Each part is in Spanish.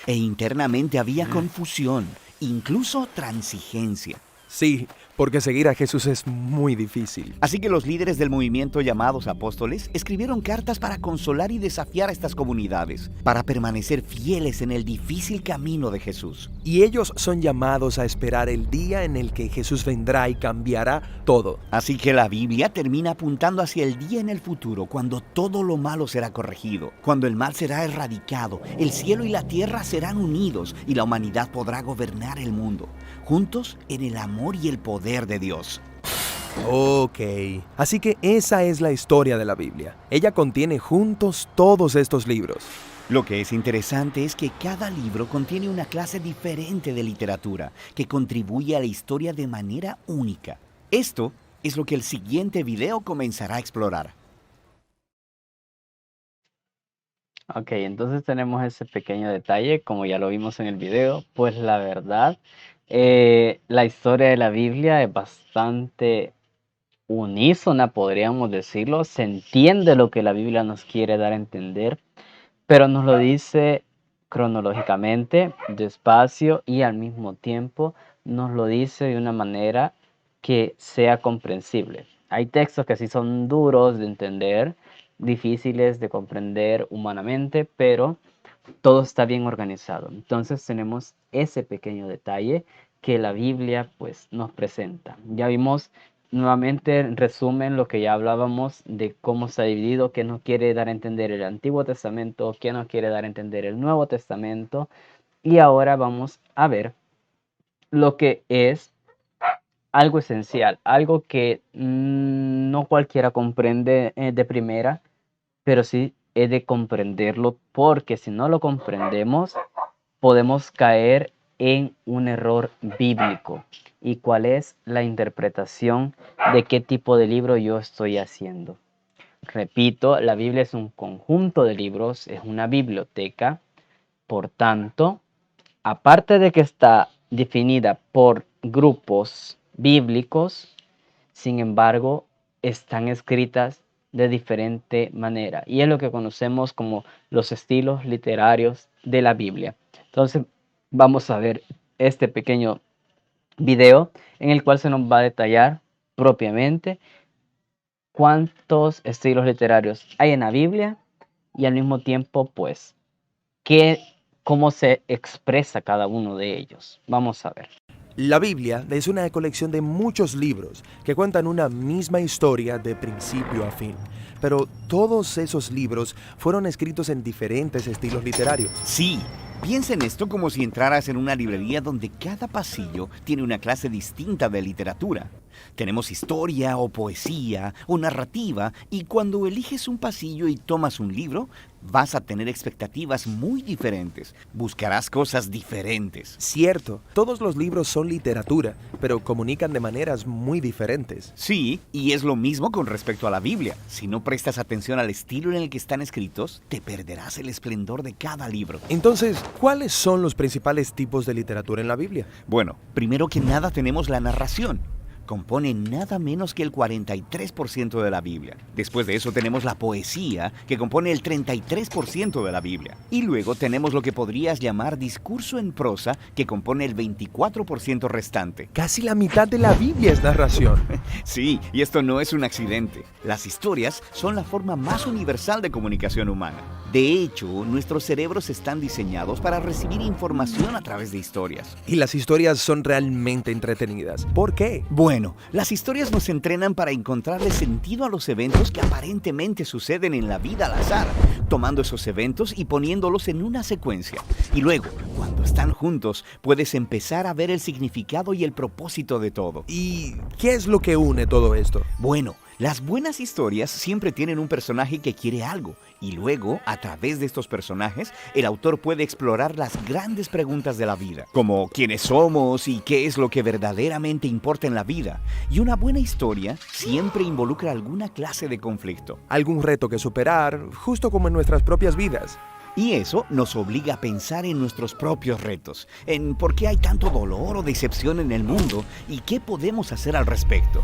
e internamente había confusión, incluso transigencia. Sí, porque seguir a Jesús es muy difícil. Así que los líderes del movimiento llamados apóstoles escribieron cartas para consolar y desafiar a estas comunidades, para permanecer fieles en el difícil camino de Jesús. Y ellos son llamados a esperar el día en el que Jesús vendrá y cambiará todo. Así que la Biblia termina apuntando hacia el día en el futuro, cuando todo lo malo será corregido, cuando el mal será erradicado, el cielo y la tierra serán unidos y la humanidad podrá gobernar el mundo, juntos en el amor y el poder de Dios. Ok, así que esa es la historia de la Biblia. Ella contiene juntos todos estos libros. Lo que es interesante es que cada libro contiene una clase diferente de literatura que contribuye a la historia de manera única. Esto es lo que el siguiente video comenzará a explorar. Ok, entonces tenemos ese pequeño detalle, como ya lo vimos en el video, pues la verdad, la historia de la Biblia es bastante unísona, podríamos decirlo. Se entiende lo que la Biblia nos quiere dar a entender, pero nos lo dice cronológicamente, despacio y al mismo tiempo nos lo dice de una manera que sea comprensible. Hay textos que sí son duros de entender, difíciles de comprender humanamente, pero todo está bien organizado. Entonces tenemos ese pequeño detalle que la Biblia pues nos presenta. Ya vimos nuevamente en resumen lo que ya hablábamos de cómo está dividido, qué nos quiere dar a entender el Antiguo Testamento, qué nos quiere dar a entender el Nuevo Testamento. Y ahora vamos a ver lo que es algo esencial, algo que no cualquiera comprende de primera, pero sí he de comprenderlo, porque si no lo comprendemos, podemos caer en un error bíblico. ¿Y cuál es la interpretación de qué tipo de libro yo estoy haciendo? Repito, la Biblia es un conjunto de libros, es una biblioteca. Por tanto, aparte de que está definida por grupos bíblicos, sin embargo, están escritas de diferente manera. Y es lo que conocemos como los estilos literarios de la Biblia. Entonces, vamos a ver este pequeño video en el cual se nos va a detallar propiamente cuántos estilos literarios hay en la Biblia y al mismo tiempo, pues, cómo se expresa cada uno de ellos. Vamos a ver. La Biblia es una colección de muchos libros que cuentan una misma historia de principio a fin, pero todos esos libros fueron escritos en diferentes estilos literarios. Sí, piensa en esto como si entraras en una librería donde cada pasillo tiene una clase distinta de literatura. Tenemos historia o poesía o narrativa, y cuando eliges un pasillo y tomas un libro, vas a tener expectativas muy diferentes. Buscarás cosas diferentes. Cierto, todos los libros son literatura, pero comunican de maneras muy diferentes. Sí, y es lo mismo con respecto a la Biblia. Si no prestas atención al estilo en el que están escritos, te perderás el esplendor de cada libro. Entonces, ¿cuáles son los principales tipos de literatura en la Biblia? Bueno, primero que nada tenemos la narración. Compone nada menos que el 43% de la Biblia. Después de eso tenemos la poesía, que compone el 33% de la Biblia. Y luego tenemos lo que podrías llamar discurso en prosa, que compone el 24% restante. Casi la mitad de la Biblia es narración. Sí, y esto no es un accidente. Las historias son la forma más universal de comunicación humana. De hecho, nuestros cerebros están diseñados para recibir información a través de historias. Y las historias son realmente entretenidas. ¿Por qué? Bueno, las historias nos entrenan para encontrarle sentido a los eventos que aparentemente suceden en la vida al azar, tomando esos eventos y poniéndolos en una secuencia. Y luego, cuando están juntos, puedes empezar a ver el significado y el propósito de todo. ¿Y qué es lo que une todo esto? Bueno, las buenas historias siempre tienen un personaje que quiere algo, y luego, a través de estos personajes, el autor puede explorar las grandes preguntas de la vida, como quiénes somos y qué es lo que verdaderamente importa en la vida. Y una buena historia siempre involucra alguna clase de conflicto. Algún reto que superar, justo como en nuestras propias vidas. Y eso nos obliga a pensar en nuestros propios retos, en por qué hay tanto dolor o decepción en el mundo y qué podemos hacer al respecto.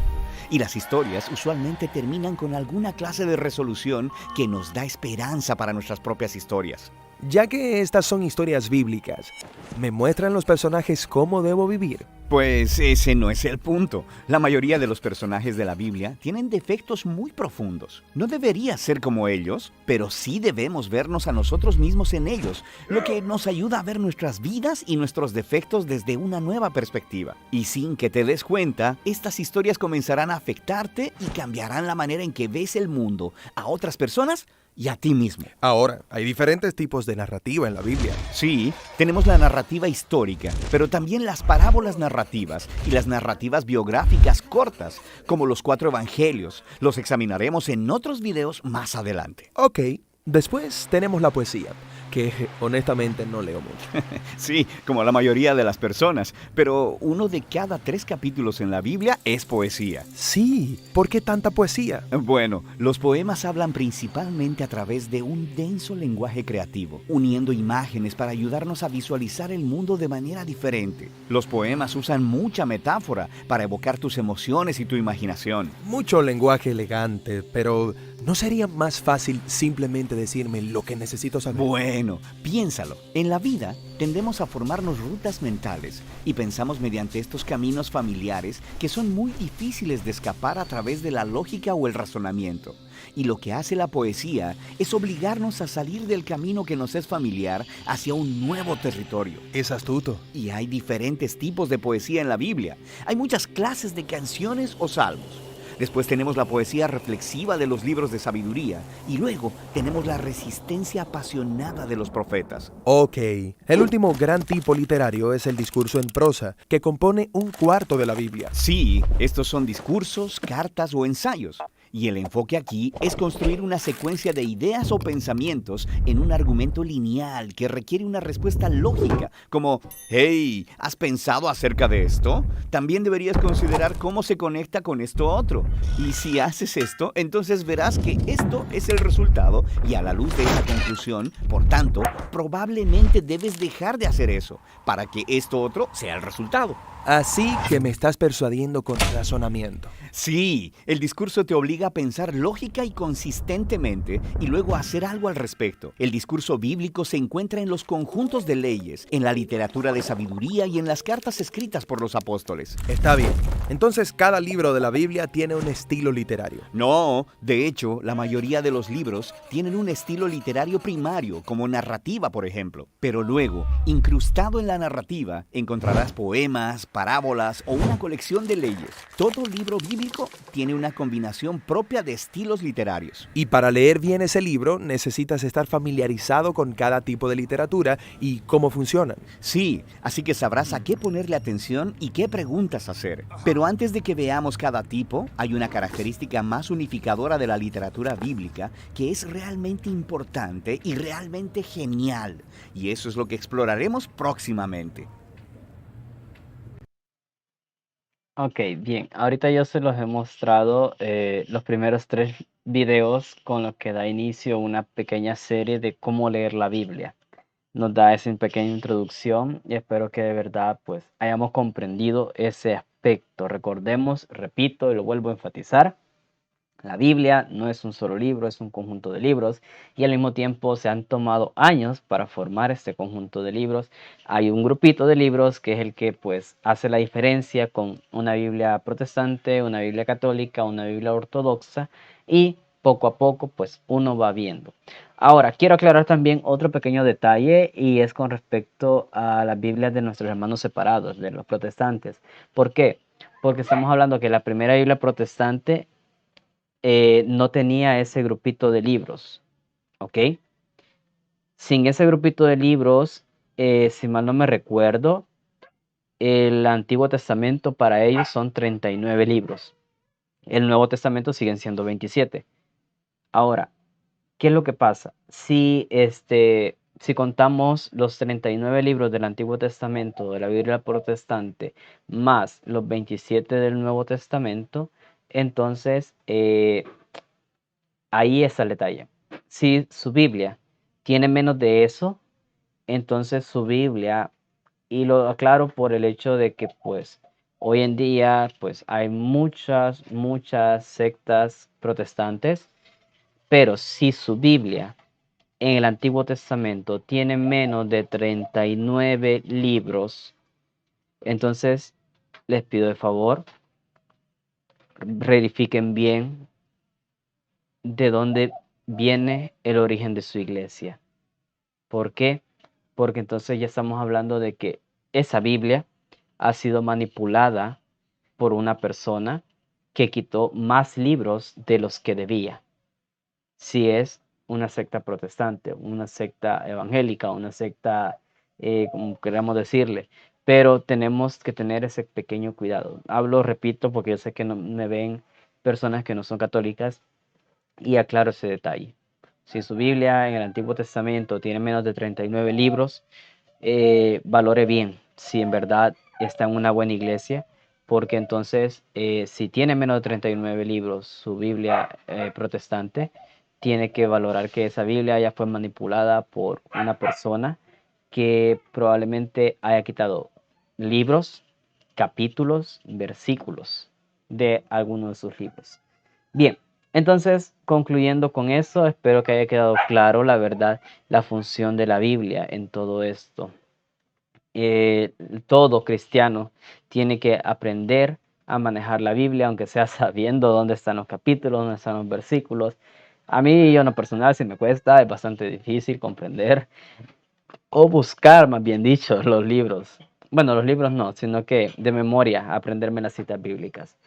Y las historias usualmente terminan con alguna clase de resolución que nos da esperanza para nuestras propias historias. Ya que estas son historias bíblicas, ¿me muestran los personajes cómo debo vivir? Pues ese no es el punto. La mayoría de los personajes de la Biblia tienen defectos muy profundos. No debería ser como ellos, pero sí debemos vernos a nosotros mismos en ellos, lo que nos ayuda a ver nuestras vidas y nuestros defectos desde una nueva perspectiva. Y sin que te des cuenta, estas historias comenzarán a afectarte y cambiarán la manera en que ves el mundo, a otras personas y a ti mismo. Ahora, hay diferentes tipos de narrativa en la Biblia. Sí, tenemos la narrativa histórica, pero también las parábolas narrativas y las narrativas biográficas cortas, como los 4 evangelios. Los examinaremos en otros videos más adelante. Ok, después tenemos la poesía, que honestamente no leo mucho. Sí, como la mayoría de las personas, pero uno de cada 3 capítulos en la Biblia es poesía. Sí, ¿por qué tanta poesía? Bueno, los poemas hablan principalmente a través de un denso lenguaje creativo, uniendo imágenes para ayudarnos a visualizar el mundo de manera diferente. Los poemas usan mucha metáfora para evocar tus emociones y tu imaginación. Mucho lenguaje elegante, pero ¿no sería más fácil simplemente decirme lo que necesito saber? Bueno, piénsalo. En la vida tendemos a formarnos rutas mentales y pensamos mediante estos caminos familiares que son muy difíciles de escapar a través de la lógica o el razonamiento. Y lo que hace la poesía es obligarnos a salir del camino que nos es familiar hacia un nuevo territorio. Es astuto. Y hay diferentes tipos de poesía en la Biblia. Hay muchas clases de canciones o salmos. Después tenemos la poesía reflexiva de los libros de sabiduría. Y luego tenemos la resistencia apasionada de los profetas. Ok, el último gran tipo literario es el discurso en prosa, que compone un cuarto de la Biblia. Sí, estos son discursos, cartas o ensayos. Y el enfoque aquí es construir una secuencia de ideas o pensamientos en un argumento lineal que requiere una respuesta lógica, como, hey, ¿has pensado acerca de esto? También deberías considerar cómo se conecta con esto otro. Y si haces esto, entonces verás que esto es el resultado y a la luz de esa conclusión, por tanto, probablemente debes dejar de hacer eso para que esto otro sea el resultado. Así que me estás persuadiendo con razonamiento. Sí, el discurso te obliga a pensar lógica y consistentemente y luego a hacer algo al respecto. El discurso bíblico se encuentra en los conjuntos de leyes, en la literatura de sabiduría y en las cartas escritas por los apóstoles. Está bien. Entonces cada libro de la Biblia tiene un estilo literario. No, de hecho, la mayoría de los libros tienen un estilo literario primario, como narrativa, por ejemplo. Pero luego, incrustado en la narrativa, encontrarás poemas, parábolas o una colección de leyes. Todo libro bíblico tiene una combinación propia de estilos literarios. Y para leer bien ese libro necesitas estar familiarizado con cada tipo de literatura y cómo funcionan. Sí, así que sabrás a qué ponerle atención y qué preguntas hacer. Pero antes de que veamos cada tipo, hay una característica más unificadora de la literatura bíblica que es realmente importante y realmente genial. Y eso es lo que exploraremos próximamente. Ok, bien. Ahorita yo se los he mostrado los primeros 3 videos con los que da inicio una pequeña serie de cómo leer la Biblia. Nos da esa pequeña introducción y espero que de verdad pues hayamos comprendido ese aspecto. Recordemos, repito y lo vuelvo a enfatizar. La Biblia no es un solo libro, es un conjunto de libros y al mismo tiempo se han tomado años para formar este conjunto de libros. Hay un grupito de libros que es el que pues hace la diferencia con una Biblia protestante, una Biblia católica, una Biblia ortodoxa y poco a poco pues uno va viendo. Ahora, quiero aclarar también otro pequeño detalle y es con respecto a las Biblias de nuestros hermanos separados, de los protestantes. ¿Por qué? Porque estamos hablando que la primera Biblia protestante no tenía ese grupito de libros, ¿ok? Sin ese grupito de libros, si mal no me recuerdo, el Antiguo Testamento para ellos son 39 libros. El Nuevo Testamento siguen siendo 27. Ahora, ¿qué es lo que pasa? Si contamos los 39 libros del Antiguo Testamento de la Biblia protestante más los 27 del Nuevo Testamento, entonces ahí está el detalle. Si su Biblia tiene menos de eso, entonces su Biblia, y lo aclaro por el hecho de que pues hoy en día pues hay muchas sectas protestantes, pero si su Biblia en el Antiguo Testamento tiene menos de 39 libros, entonces les pido de favor, verifiquen bien de dónde viene el origen de su iglesia. ¿Por qué? Porque entonces ya estamos hablando de que esa Biblia ha sido manipulada por una persona que quitó más libros de los que debía. Si es una secta protestante, una secta evangélica, una secta, como queramos decirle, pero tenemos que tener ese pequeño cuidado. Hablo, repito, porque yo sé que no me ven personas que no son católicas y aclaro ese detalle. Si su Biblia en el Antiguo Testamento tiene menos de 39 libros, valore bien si en verdad está en una buena iglesia, porque entonces si tiene menos de 39 libros su Biblia protestante, tiene que valorar que esa Biblia ya fue manipulada por una persona que probablemente haya quitado libros, capítulos, versículos de alguno de sus libros. Bien, entonces, concluyendo con eso, espero que haya quedado claro la verdad, la función de la Biblia en todo esto. Todo cristiano tiene que aprender a manejar la Biblia, aunque sea sabiendo dónde están los capítulos, dónde están los versículos. A mí, yo en lo personal, si me cuesta, es bastante difícil comprender o buscar, más bien dicho, los libros. Bueno, los libros no, sino que de memoria aprenderme las citas bíblicas.